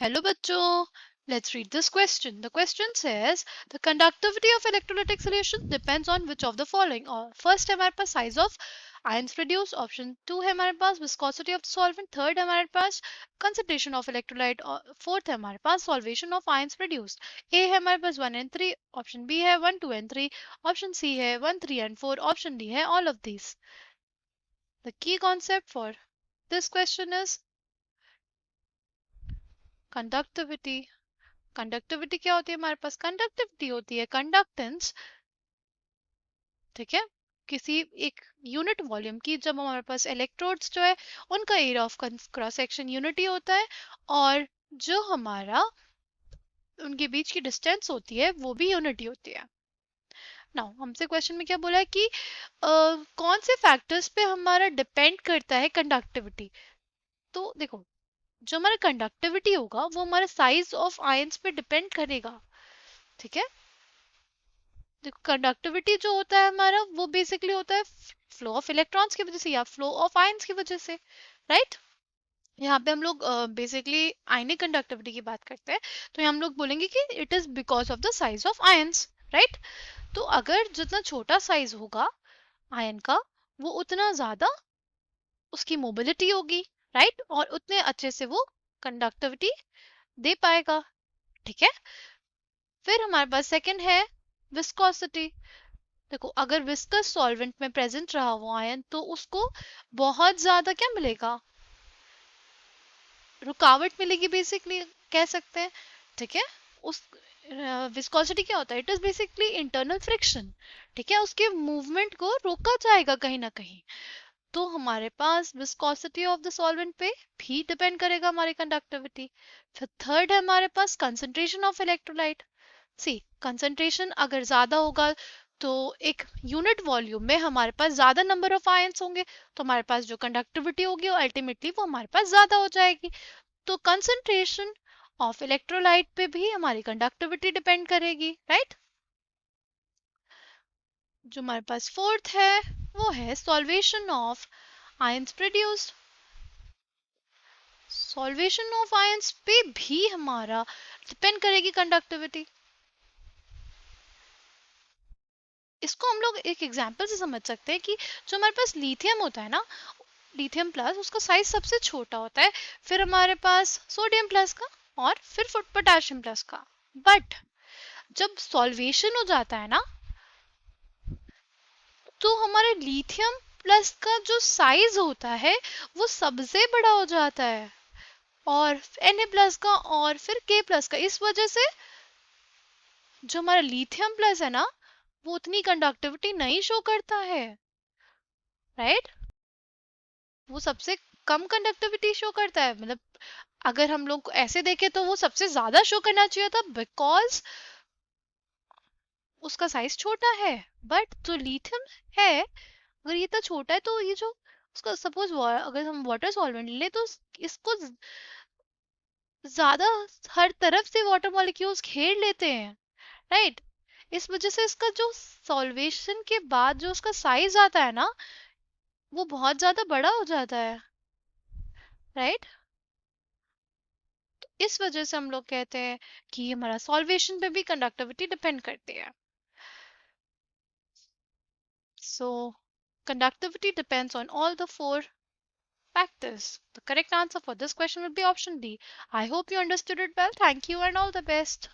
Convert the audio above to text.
Hello bachcho, let's read this question. The question says the conductivity of electrolytic solution depends on which of the following. First है हमारे पास size of ions produced, option 2 है हमारे पास viscosity of the solvent, third है हमारे पास concentration of electrolyte और fourth है हमारे पास solvation of ions produced. A है हमारे पास 1 and 3, option B है 1, 2 and 3, option C है 1, 3 and 4, option D है all of these. The key concept for this question is conductivity. Conductivity क्या होती है हमारे पास? कंडक्टिविटी होती है कंडक्टेंस, ठीक है, किसी एक यूनिट वॉल्यूम की। जब हमारे पास इलेक्ट्रोड्स जो है उनका area of cross section unity होता है और जो हमारा उनके बीच की डिस्टेंस होती है वो भी यूनिटी होती है। नाउ हमसे क्वेश्चन में क्या बोला है कि कौन से फैक्टर्स पे हमारा डिपेंड करता है कंडक्टिविटी। तो देखो, जो हमारा कंडक्टिविटी होगा वो हमारा साइज ऑफ आयंस पे डिपेंड करेगा, ठीक है। देखो, कंडक्टिविटी जो होता है हमारा वो बेसिकली होता है फ्लो ऑफ इलेक्ट्रॉन्स की वजह से या फ्लो ऑफ आयंस की वजह से, राइट। यहाँ पे हम लोग बेसिकली आयनिक कंडक्टिविटी की बात करते हैं, तो यहाँ हम लोग बोलेंगे कि it is because of the size of ions, right. तो अगर जितना छोटा साइज होगा आयन का वो उतना ज्यादा उसकी मोबिलिटी होगी, राइट, और उतने अच्छे से वो कंडक्टिविटी दे पाएगा, ठीक है। फिर हमारे पास सेकंड है विस्कोसिटी। देखो, अगर विस्कस सॉल्वेंट में प्रेजेंट रहा वो आयन तो उसको बहुत ज्यादा क्या मिलेगा, रुकावट मिलेगी बेसिकली, कह सकते हैं, ठीक है। उस विस्कोसिटी क्या होता है? It is basically internal friction, ठीक है, उसके मूवमेंट को रोका जाएगा कहीं ना कहीं। तो हमारे पास विस्कोसिटी ऑफ द सॉल्वेंट पे भी डिपेंड करेगा हमारी कंडक्टिविटी। फिर थर्ड है हमारे पास concentration of electrolyte. C, concentration अगर ज्यादा होगा तो एक यूनिट वॉल्यूम में हमारे पास ज्यादा नंबर ऑफ आयंस होंगे, तो हमारे पास जो कंडक्टिविटी होगी वो अल्टीमेटली वो हमारे पास ज्यादा हो जाएगी। तो कंसंट्रेशन ऑफ इलेक्ट्रोलाइट पे भी हमारी कंडक्टिविटी डिपेंड करेगी, राइट। जो हमारे पास फोर्थ है वो है solvation of ions produced. Solvation of ions पे भी हमारा डिपेंड करेगी कंडक्टिविटी। इसको हम लोग एक एग्जांपल से समझ सकते हैं कि जो हमारे पास लिथियम होता है ना, लिथियम प्लस, उसका साइज सबसे छोटा होता है, फिर हमारे पास सोडियम प्लस का और फिर पोटेशियम प्लस का। बट जब सॉल्वेशन हो जाता है ना तो हमारे लिथियम प्लस का जो साइज होता है वो सबसे बड़ा हो जाता है, और Na प्लस का और फिर K प्लस का। इस वजह से जो हमारा लिथियम प्लस है ना वो उतनी कंडक्टिविटी नहीं शो करता है, राइट। वो सबसे कम कंडक्टिविटी शो करता है, मतलब अगर हम लोग ऐसे देखें तो वो सबसे ज्यादा शो करना चाहिए था बिकॉज उसका साइज छोटा है। बट जो लिथियम है, अगर ये इतना छोटा है तो ये जो उसका सपोज अगर हम वाटर सॉल्वेंट ले तो इसको ज्यादा हर तरफ से वाटर मॉलिक्यूल्स घेर लेते हैं, राइट। इस वजह से इसका जो सॉल्वेशन के बाद जो उसका साइज आता है ना वो बहुत ज्यादा बड़ा हो जाता है, राइट। इस वजह से हम लोग कहते हैं कि हमारा सॉल्वेशन पे भी कंडक्टिविटी डिपेंड करती है। So, conductivity depends on all the four factors. The correct answer for this question would be option D. I hope you understood it well. Thank you and all the best.